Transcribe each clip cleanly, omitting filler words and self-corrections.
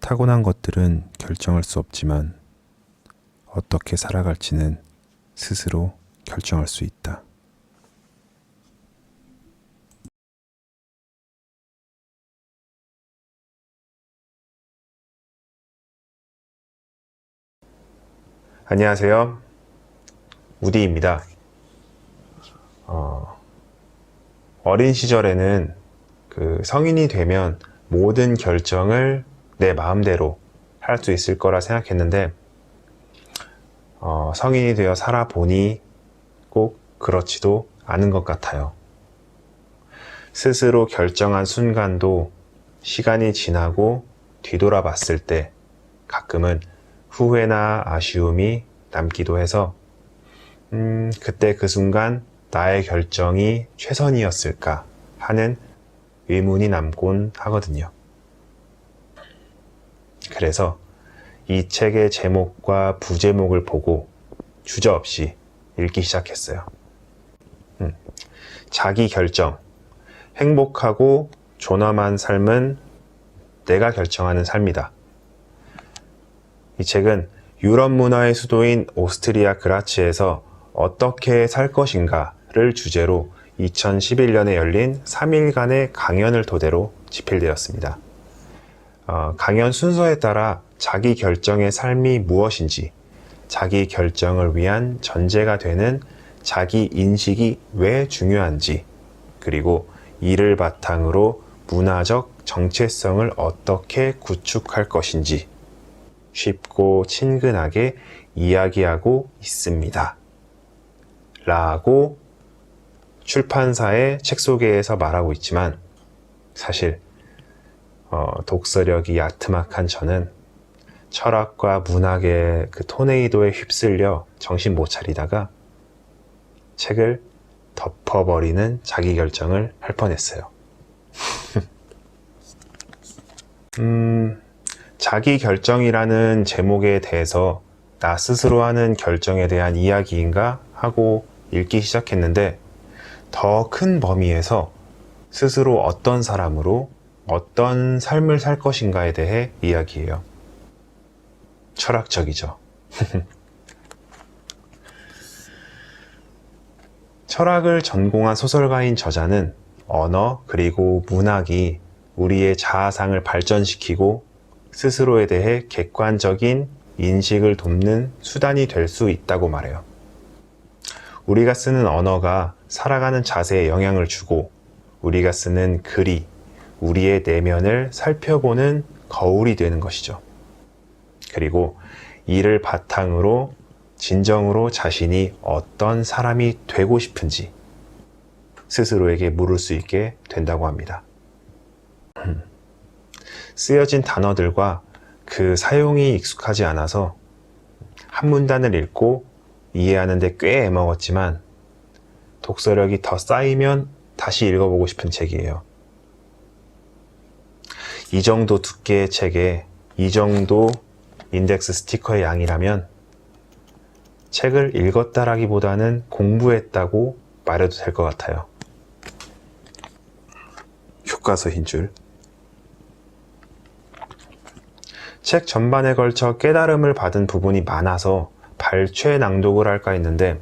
타고난 것들은 결정할 수 없지만 어떻게 살아갈지는 스스로 결정할 수 있다. 안녕하세요. 우디입니다. 어린 시절에는 성인이 되면 모든 결정을 내 마음대로 할 수 있을 거라 생각했는데 성인이 되어 살아보니 꼭 그렇지도 않은 것 같아요. 스스로 결정한 순간도 시간이 지나고 뒤돌아봤을 때 가끔은 후회나 아쉬움이 남기도 해서 그때 그 순간 나의 결정이 최선이었을까 하는 의문이 남곤 하거든요. 그래서 이 책의 제목과 부제목을 보고 주저없이 읽기 시작했어요. 자기 결정, 행복하고 존엄한 삶은 내가 결정하는 삶이다. 이 책은 유럽 문화의 수도인 오스트리아 그라츠에서 어떻게 살 것인가를 주제로 2011년에 열린 3일간의 강연을 토대로 집필되었습니다. 강연 순서에 따라 자기 결정의 삶이 무엇인지, 자기 결정을 위한 전제가 되는 자기 인식이 왜 중요한지, 그리고 이를 바탕으로 문화적 정체성을 어떻게 구축할 것인지 쉽고 친근하게 이야기하고 있습니다. 라고 출판사의 책 소개에서 말하고 있지만 사실 독서력이 야트막한 저는 철학과 문학의 그 토네이도에 휩쓸려 정신 못 차리다가 책을 덮어버리는 자기 결정을 할 뻔했어요. 자기 결정이라는 제목에 대해서 나 스스로 하는 결정에 대한 이야기인가 하고 읽기 시작했는데 더 큰 범위에서 스스로 어떤 사람으로 어떤 삶을 살 것인가에 대해 이야기해요. 철학적이죠. 철학을 전공한 소설가인 저자는 언어 그리고 문학이 우리의 자아상을 발전시키고 스스로에 대해 객관적인 인식을 돕는 수단이 될 수 있다고 말해요. 우리가 쓰는 언어가 살아가는 자세에 영향을 주고 우리가 쓰는 글이 우리의 내면을 살펴보는 거울이 되는 것이죠. 그리고 이를 바탕으로 진정으로 자신이 어떤 사람이 되고 싶은지 스스로에게 물을 수 있게 된다고 합니다. 쓰여진 단어들과 그 사용이 익숙하지 않아서 한 문단을 읽고 이해하는 데 꽤 애먹었지만 독서력이 더 쌓이면 다시 읽어보고 싶은 책이에요. 이 정도 두께의 책에 이 정도 인덱스 스티커의 양이라면 책을 읽었다라기보다는 공부했다고 말해도 될 것 같아요. 교과서인 줄. 책 전반에 걸쳐 깨달음을 받은 부분이 많아서 발췌 낭독을 할까 했는데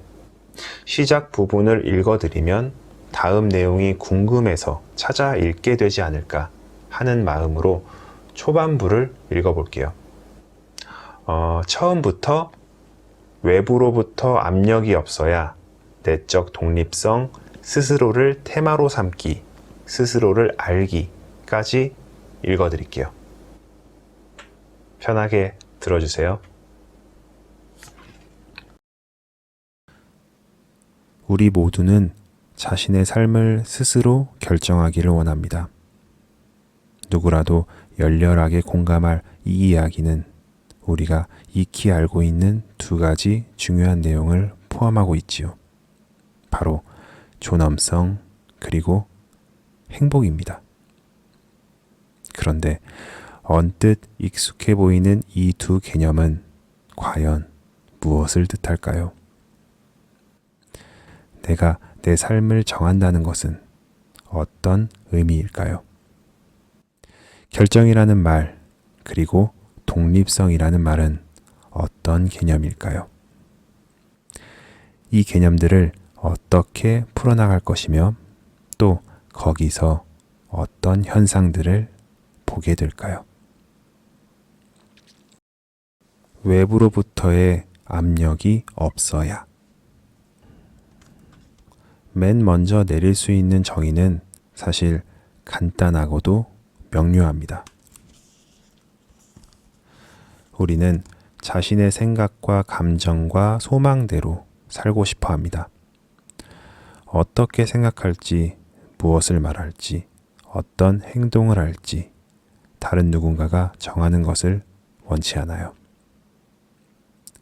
시작 부분을 읽어드리면 다음 내용이 궁금해서 찾아 읽게 되지 않을까 하는 마음으로 초반부를 읽어볼게요. 처음부터 외부로부터 압력이 없어야 내적 독립성, 스스로를 테마로 삼기, 스스로를 알기까지 읽어드릴게요. 편하게 들어주세요. 우리 모두는 자신의 삶을 스스로 결정하기를 원합니다. 누구라도 열렬하게 공감할 이 이야기는 우리가 익히 알고 있는 두 가지 중요한 내용을 포함하고 있지요. 바로 존엄성 그리고 행복입니다. 그런데 언뜻 익숙해 보이는 이 두 개념은 과연 무엇을 뜻할까요? 내가 내 삶을 정한다는 것은 어떤 의미일까요? 결정이라는 말, 그리고 독립성이라는 말은 어떤 개념일까요? 이 개념들을 어떻게 풀어나갈 것이며 또 거기서 어떤 현상들을 보게 될까요? 외부로부터의 압력이 없어야. 맨 먼저 내릴 수 있는 정의는 사실 간단하고도 명료합니다. 우리는 자신의 생각과 감정과 소망대로 살고 싶어 합니다. 어떻게 생각할지, 무엇을 말할지, 어떤 행동을 할지 다른 누군가가 정하는 것을 원치 않아요.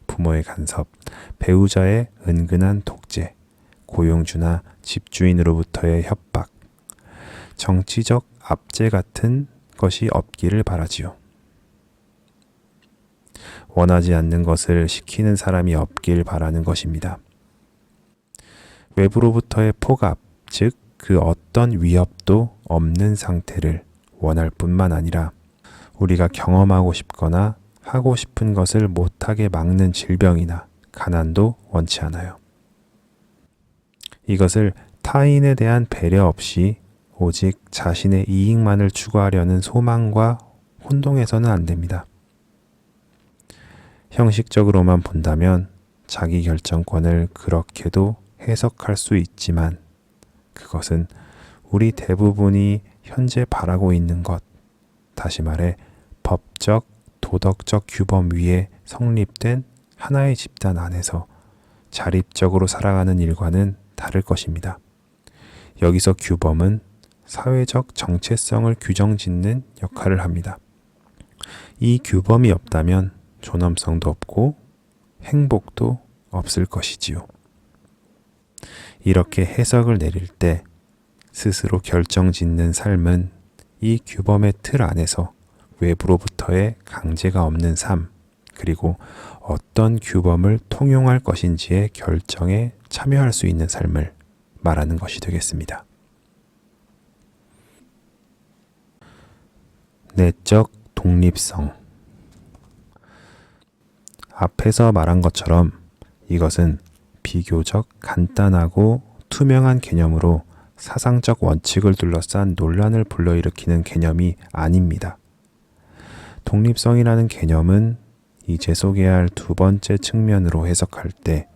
부모의 간섭, 배우자의 은근한 독재, 고용주나 집주인으로부터의 협박, 정치적 압제 같은 것이 없기를 바라지요. 원하지 않는 것을 시키는 사람이 없길 바라는 것입니다. 외부로부터의 폭압, 즉 그 어떤 위협도 없는 상태를 원할 뿐만 아니라 우리가 경험하고 싶거나 하고 싶은 것을 못하게 막는 질병이나 가난도 원치 않아요. 이것을 타인에 대한 배려 없이 오직 자신의 이익만을 추구하려는 소망과 혼동해서는 안 됩니다. 형식적으로만 본다면 자기 결정권을 그렇게도 해석할 수 있지만 그것은 우리 대부분이 현재 바라고 있는 것, 다시 말해 법적, 도덕적 규범 위에 성립된 하나의 집단 안에서 자립적으로 살아가는 일과는 다를 것입니다. 여기서 규범은 사회적 정체성을 규정짓는 역할을 합니다. 이 규범이 없다면 존엄성도 없고 행복도 없을 것이지요. 이렇게 해석을 내릴 때 스스로 결정짓는 삶은 이 규범의 틀 안에서 외부로부터의 강제가 없는 삶, 그리고 어떤 규범을 통용할 것인지의 결정에 참여할 수 있는 삶을 말하는 것이 되겠습니다. 내적 독립성. 앞에서 말한 것처럼 이것은 비교적 간단하고 투명한 개념으로 사상적 원칙을 둘러싼 논란을 불러일으키는 개념이 아닙니다. 독립성이라는 개념은 이제 소개할 두 번째 측면으로 해석할 때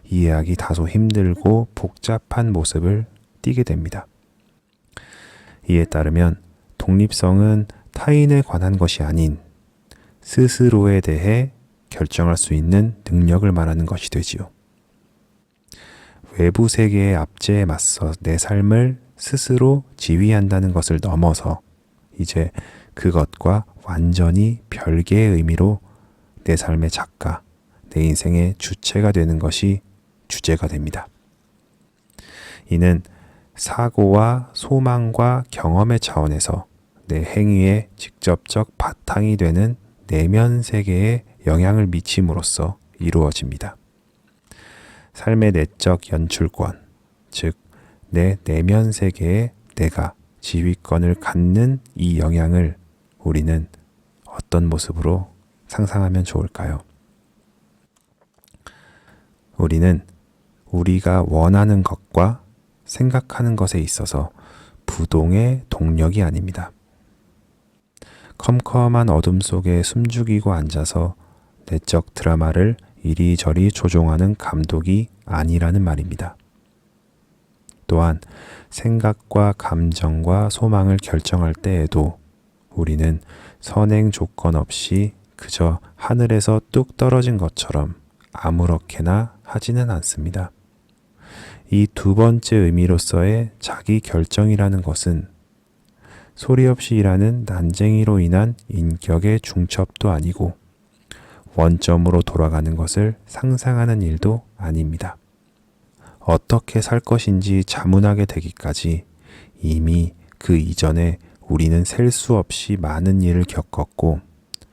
이해하기 다소 힘들고 복잡한 모습을 띠게 됩니다. 이에 따르면 독립성은 타인에 관한 것이 아닌 스스로에 대해 결정할 수 있는 능력을 말하는 것이 되지요. 외부 세계의 압제에 맞서 내 삶을 스스로 지휘한다는 것을 넘어서 이제 그것과 완전히 별개의 의미로 내 삶의 작가, 내 인생의 주체가 되는 것이 주제가 됩니다. 이는 사고와 소망과 경험의 차원에서 내 행위의 직접적 바탕이 되는 내면 세계에 영향을 미침으로써 이루어집니다. 삶의 내적 연출권, 즉 내 내면 세계에 내가 지휘권을 갖는 이 영향을 우리는 어떤 모습으로 상상하면 좋을까요? 우리는 우리가 원하는 것과 생각하는 것에 있어서 부동의 동력이 아닙니다. 컴컴한 어둠 속에 숨죽이고 앉아서 내적 드라마를 이리저리 조종하는 감독이 아니라는 말입니다. 또한 생각과 감정과 소망을 결정할 때에도 우리는 선행 조건 없이 그저 하늘에서 뚝 떨어진 것처럼 아무렇게나 하지는 않습니다. 이 두 번째 의미로서의 자기 결정이라는 것은 소리 없이 일하는 난쟁이로 인한 인격의 중첩도 아니고 원점으로 돌아가는 것을 상상하는 일도 아닙니다. 어떻게 살 것인지 자문하게 되기까지 이미 그 이전에 우리는 셀 수 없이 많은 일을 겪었고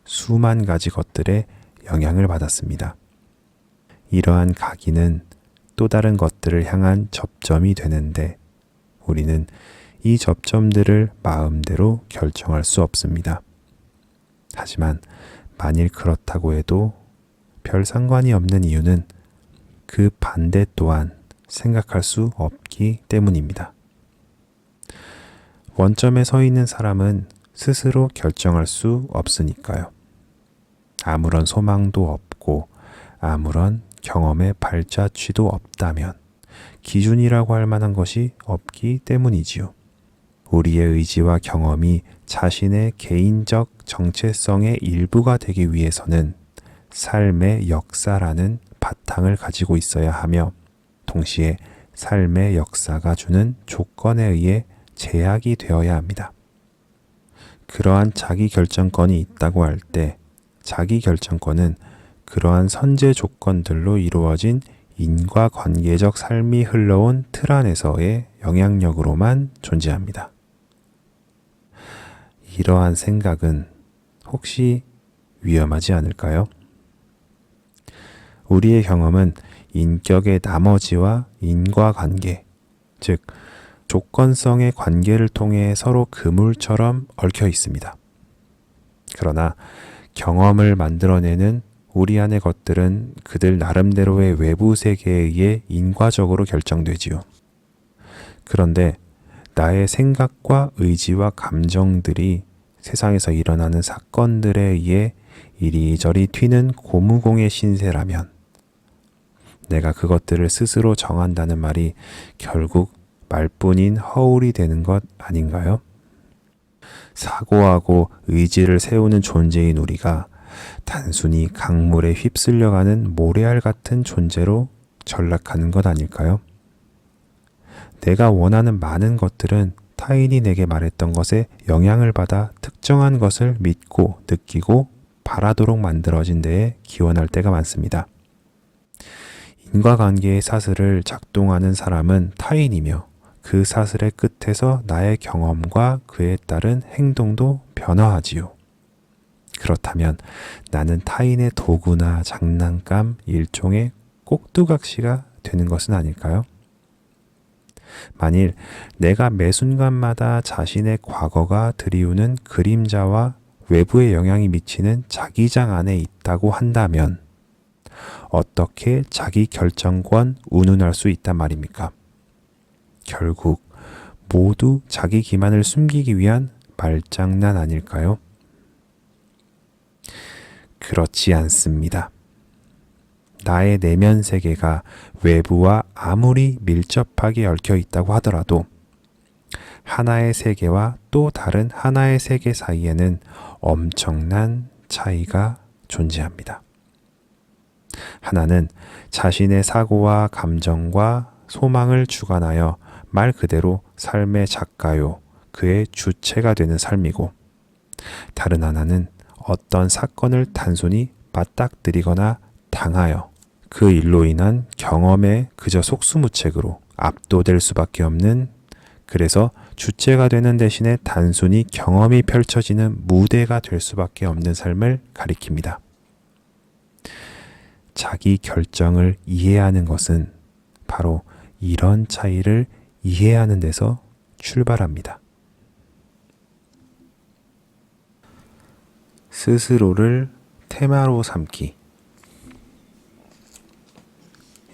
수만 가지 것들에 영향을 받았습니다. 이러한 각인은 또 다른 것들을 향한 접점이 되는데 우리는 이 접점들을 마음대로 결정할 수 없습니다. 하지만 만일 그렇다고 해도 별 상관이 없는 이유는 그 반대 또한 생각할 수 없기 때문입니다. 원점에 서 있는 사람은 스스로 결정할 수 없으니까요. 아무런 소망도 없고 아무런 경험의 발자취도 없다면 기준이라고 할 만한 것이 없기 때문이지요. 우리의 의지와 경험이 자신의 개인적 정체성의 일부가 되기 위해서는 삶의 역사라는 바탕을 가지고 있어야 하며 동시에 삶의 역사가 주는 조건에 의해 제약이 되어야 합니다. 그러한 자기 결정권이 있다고 할 때 자기 결정권은 그러한 선제 조건들로 이루어진 인과관계적 삶이 흘러온 틀 안에서의 영향력으로만 존재합니다. 이러한 생각은 혹시 위험하지 않을까요? 우리의 경험은 인격의 나머지와 인과관계, 즉 조건성의 관계를 통해 서로 그물처럼 얽혀 있습니다. 그러나 경험을 만들어내는 우리 안의 것들은 그들 나름대로의 외부 세계에 의해 인과적으로 결정되지요. 그런데 나의 생각과 의지와 감정들이 세상에서 일어나는 사건들에 의해 이리저리 튀는 고무공의 신세라면 내가 그것들을 스스로 정한다는 말이 결국 말뿐인 허울이 되는 것 아닌가요? 사고하고 의지를 세우는 존재인 우리가 단순히 강물에 휩쓸려가는 모래알 같은 존재로 전락하는 것 아닐까요? 내가 원하는 많은 것들은 타인이 내게 말했던 것에 영향을 받아 특정한 것을 믿고 느끼고 바라도록 만들어진 데에 기원할 때가 많습니다. 인과관계의 사슬을 작동하는 사람은 타인이며 그 사슬의 끝에서 나의 경험과 그에 따른 행동도 변화하지요. 그렇다면 나는 타인의 도구나 장난감, 일종의 꼭두각시가 되는 것은 아닐까요? 만일 내가 매 순간마다 자신의 과거가 들이우는 그림자와 외부의 영향이 미치는 자기장 안에 있다고 한다면 어떻게 자기 결정권 운운할 수 있단 말입니까? 결국 모두 자기 기만을 숨기기 위한 말장난 아닐까요? 그렇지 않습니다. 나의 내면 세계가 외부와 아무리 밀접하게 얽혀 있다고 하더라도 하나의 세계와 또 다른 하나의 세계 사이에는 엄청난 차이가 존재합니다. 하나는 자신의 사고와 감정과 소망을 주관하여 말 그대로 삶의 작가요, 그의 주체가 되는 삶이고 다른 하나는 어떤 사건을 단순히 맞닥뜨리거나 당하여 그 일로 인한 경험에 그저 속수무책으로 압도될 수밖에 없는, 그래서 주체가 되는 대신에 단순히 경험이 펼쳐지는 무대가 될 수밖에 없는 삶을 가리킵니다. 자기 결정을 이해하는 것은 바로 이런 차이를 이해하는 데서 출발합니다. 스스로를 테마로 삼기.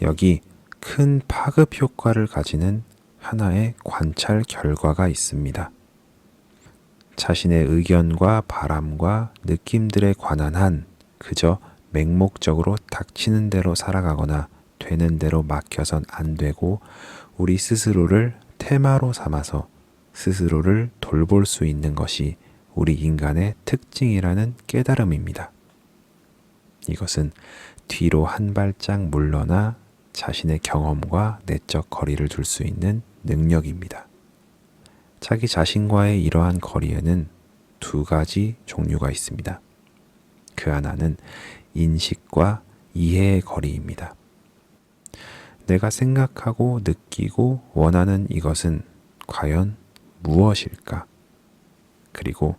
여기 큰 파급 효과를 가지는 하나의 관찰 결과가 있습니다. 자신의 의견과 바람과 느낌들에 관한 한 그저 맹목적으로 닥치는 대로 살아가거나 되는 대로 맡겨선 안 되고 우리 스스로를 테마로 삼아서 스스로를 돌볼 수 있는 것이 우리 인간의 특징이라는 깨달음입니다. 이것은 뒤로 한 발짝 물러나 자신의 경험과 내적 거리를 둘 수 있는 능력입니다. 자기 자신과의 이러한 거리에는 두 가지 종류가 있습니다. 그 하나는 인식과 이해의 거리입니다. 내가 생각하고 느끼고 원하는 이것은 과연 무엇일까? 그리고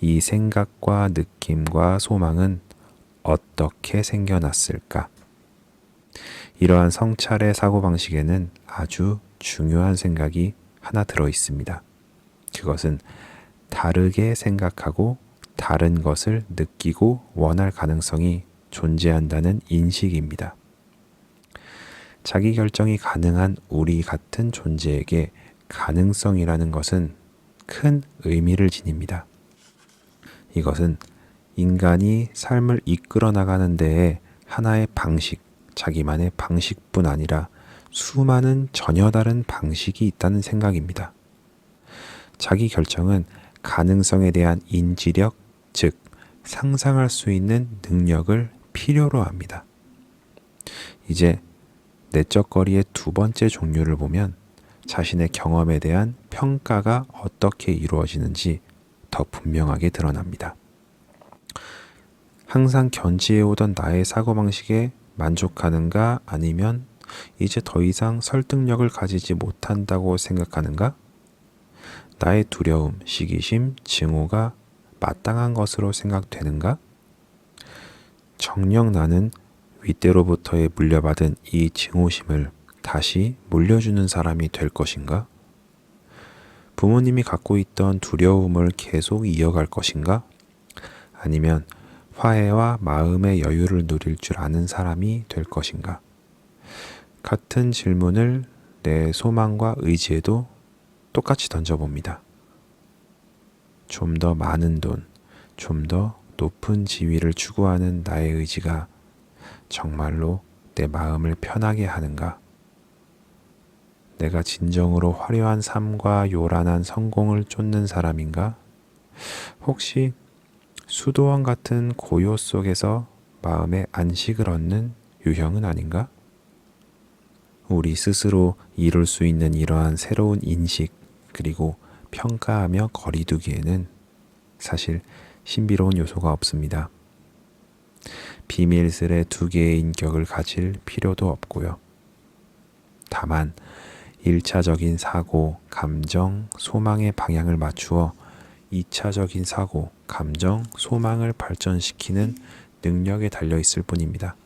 이 생각과 느낌과 소망은 어떻게 생겨났을까? 이러한 성찰의 사고방식에는 아주 중요한 생각이 하나 들어 있습니다. 그것은 다르게 생각하고 다른 것을 느끼고 원할 가능성이 존재한다는 인식입니다. 자기 결정이 가능한 우리 같은 존재에게 가능성이라는 것은 큰 의미를 지닙니다. 이것은 인간이 삶을 이끌어 나가는 데에 하나의 방식, 자기만의 방식뿐 아니라 수많은 전혀 다른 방식이 있다는 생각입니다. 자기 결정은 가능성에 대한 인지력, 즉 상상할 수 있는 능력을 필요로 합니다. 이제 내적 거리의 두 번째 종류를 보면 자신의 경험에 대한 평가가 어떻게 이루어지는지 더 분명하게 드러납니다. 항상 견지해오던 나의 사고방식에 만족하는가 아니면 이제 더 이상 설득력을 가지지 못한다고 생각하는가? 나의 두려움, 시기심, 증오가 마땅한 것으로 생각되는가? 정녕 나는 윗대로부터의 물려받은 이 증오심을 다시 물려주는 사람이 될 것인가? 부모님이 갖고 있던 두려움을 계속 이어갈 것인가? 아니면 화해와 마음의 여유를 누릴 줄 아는 사람이 될 것인가? 같은 질문을 내 소망과 의지에도 똑같이 던져봅니다. 좀 더 많은 돈, 좀 더 높은 지위를 추구하는 나의 의지가 정말로 내 마음을 편하게 하는가? 내가 진정으로 화려한 삶과 요란한 성공을 쫓는 사람인가? 혹시 수도원 같은 고요 속에서 마음의 안식을 얻는 유형은 아닌가? 우리 스스로 이룰 수 있는 이러한 새로운 인식 그리고 평가하며 거리두기에는 사실 신비로운 요소가 없습니다. 비밀스레 두 개의 인격을 가질 필요도 없고요. 다만 1차적인 사고, 감정, 소망의 방향을 맞추어 2차적인 사고, 감정, 소망을 발전시키는 능력에 달려 있을 뿐입니다.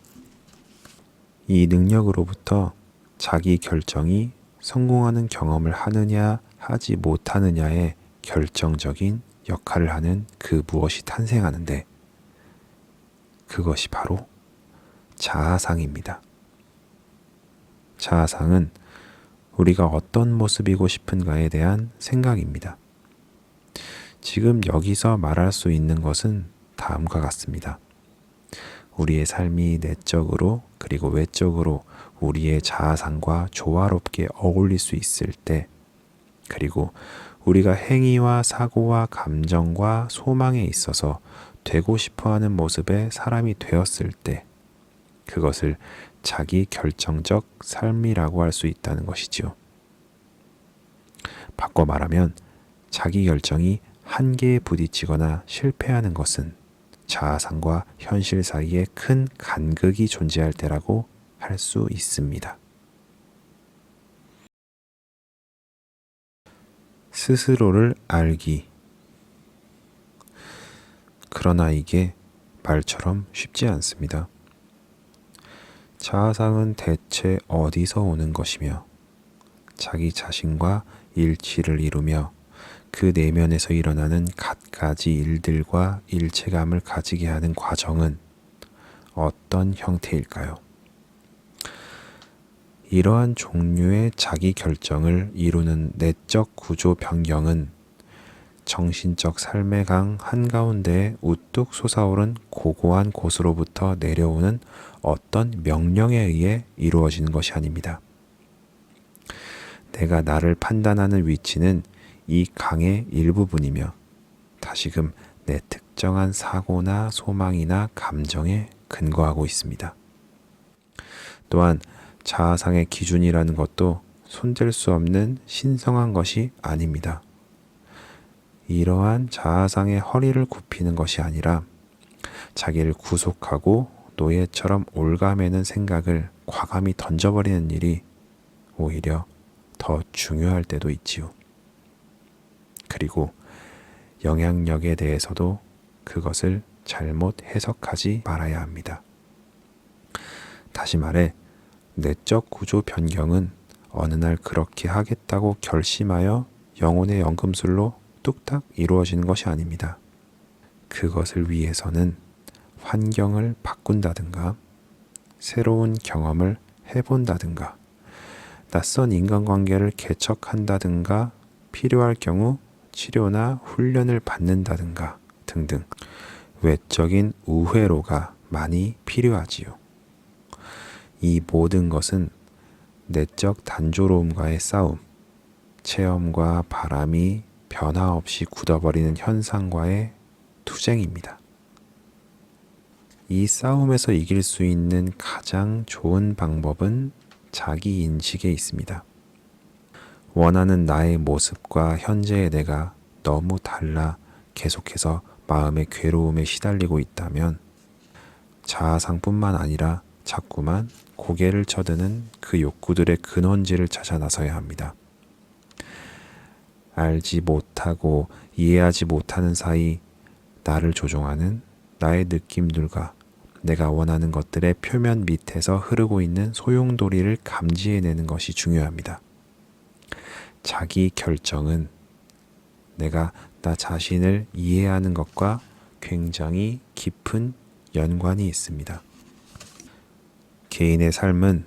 이 능력으로부터 자기 결정이 성공하는 경험을 하느냐 하지 못하느냐에 결정적인 역할을 하는 그 무엇이 탄생하는데 그것이 바로 자아상입니다. 자아상은 우리가 어떤 모습이고 싶은가에 대한 생각입니다. 지금 여기서 말할 수 있는 것은 다음과 같습니다. 우리의 삶이 내적으로 그리고 외적으로 우리의 자아상과 조화롭게 어울릴 수 있을 때, 그리고 우리가 행위와 사고와 감정과 소망에 있어서 되고 싶어하는 모습의 사람이 되었을 때, 그것을 자기 결정적 삶이라고 할 수 있다는 것이지요. 바꿔 말하면 자기 결정이 한계에 부딪히거나 실패하는 것은 자아상과 현실 사이에 큰 간극이 존재할 때라고 할 수 있습니다. 스스로를 알기. 그러나 이게 말처럼 쉽지 않습니다. 자아상은 대체 어디서 오는 것이며 자기 자신과 일치를 이루며 그 내면에서 일어나는 갖가지 일들과 일체감을 가지게 하는 과정은 어떤 형태일까요? 이러한 종류의 자기 결정을 이루는 내적 구조 변경은 정신적 삶의 강 한가운데에 우뚝 솟아오른 고고한 곳으로부터 내려오는 어떤 명령에 의해 이루어지는 것이 아닙니다. 내가 나를 판단하는 위치는 이 강의 일부분이며 다시금 내 특정한 사고나 소망이나 감정에 근거하고 있습니다. 또한 자아상의 기준이라는 것도 손댈 수 없는 신성한 것이 아닙니다. 이러한 자아상의 허리를 굽히는 것이 아니라 자기를 구속하고 노예처럼 올가매는 생각을 과감히 던져버리는 일이 오히려 더 중요할 때도 있지요. 그리고 영향력에 대해서도 그것을 잘못 해석하지 말아야 합니다. 다시 말해 내적 구조 변경은 어느 날 그렇게 하겠다고 결심하여 영혼의 연금술로 뚝딱 이루어지는 것이 아닙니다. 그것을 위해서는 환경을 바꾼다든가, 새로운 경험을 해본다든가, 낯선 인간관계를 개척한다든가, 필요할 경우 치료나 훈련을 받는다든가 등등 외적인 우회로가 많이 필요하지요. 이 모든 것은 내적 단조로움과의 싸움, 체험과 바람이 변화 없이 굳어버리는 현상과의 투쟁입니다. 이 싸움에서 이길 수 있는 가장 좋은 방법은 자기 인식에 있습니다. 원하는 나의 모습과 현재의 내가 너무 달라 계속해서 마음의 괴로움에 시달리고 있다면 자아상뿐만 아니라 자꾸만 고개를 쳐드는 그 욕구들의 근원지를 찾아 나서야 합니다. 알지 못하고 이해하지 못하는 사이 나를 조종하는 나의 느낌들과 내가 원하는 것들의 표면 밑에서 흐르고 있는 소용돌이를 감지해내는 것이 중요합니다. 자기 결정은 내가 나 자신을 이해하는 것과 굉장히 깊은 연관이 있습니다. 개인의 삶은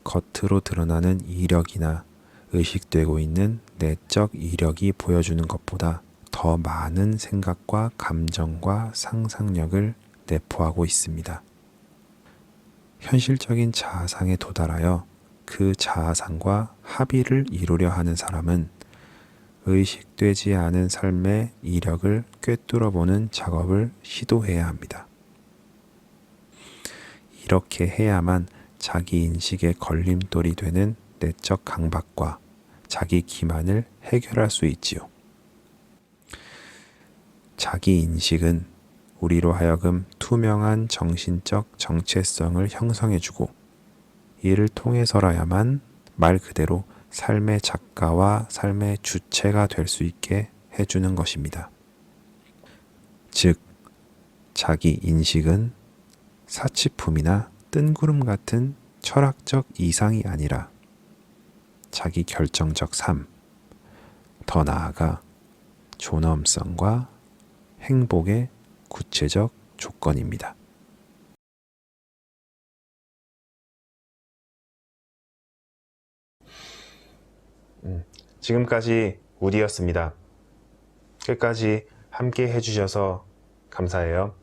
겉으로 드러나는 이력이나 의식되고 있는 내적 이력이 보여주는 것보다 더 많은 생각과 감정과 상상력을 내포하고 있습니다. 현실적인 자아상에 도달하여 그 자아상과 합의를 이루려 하는 사람은 의식되지 않은 삶의 이력을 꿰뚫어보는 작업을 시도해야 합니다. 이렇게 해야만 자기 인식의 걸림돌이 되는 내적 강박과 자기 기만을 해결할 수 있지요. 자기 인식은 우리로 하여금 투명한 정신적 정체성을 형성해주고 이를 통해서라야만 말 그대로 삶의 작가와 삶의 주체가 될 수 있게 해주는 것입니다. 즉, 자기 인식은 사치품이나 뜬구름 같은 철학적 이상이 아니라 자기 결정적 삶, 더 나아가 존엄성과 행복의 구체적 조건입니다. 지금까지 우디였습니다. 끝까지 함께 해주셔서 감사해요.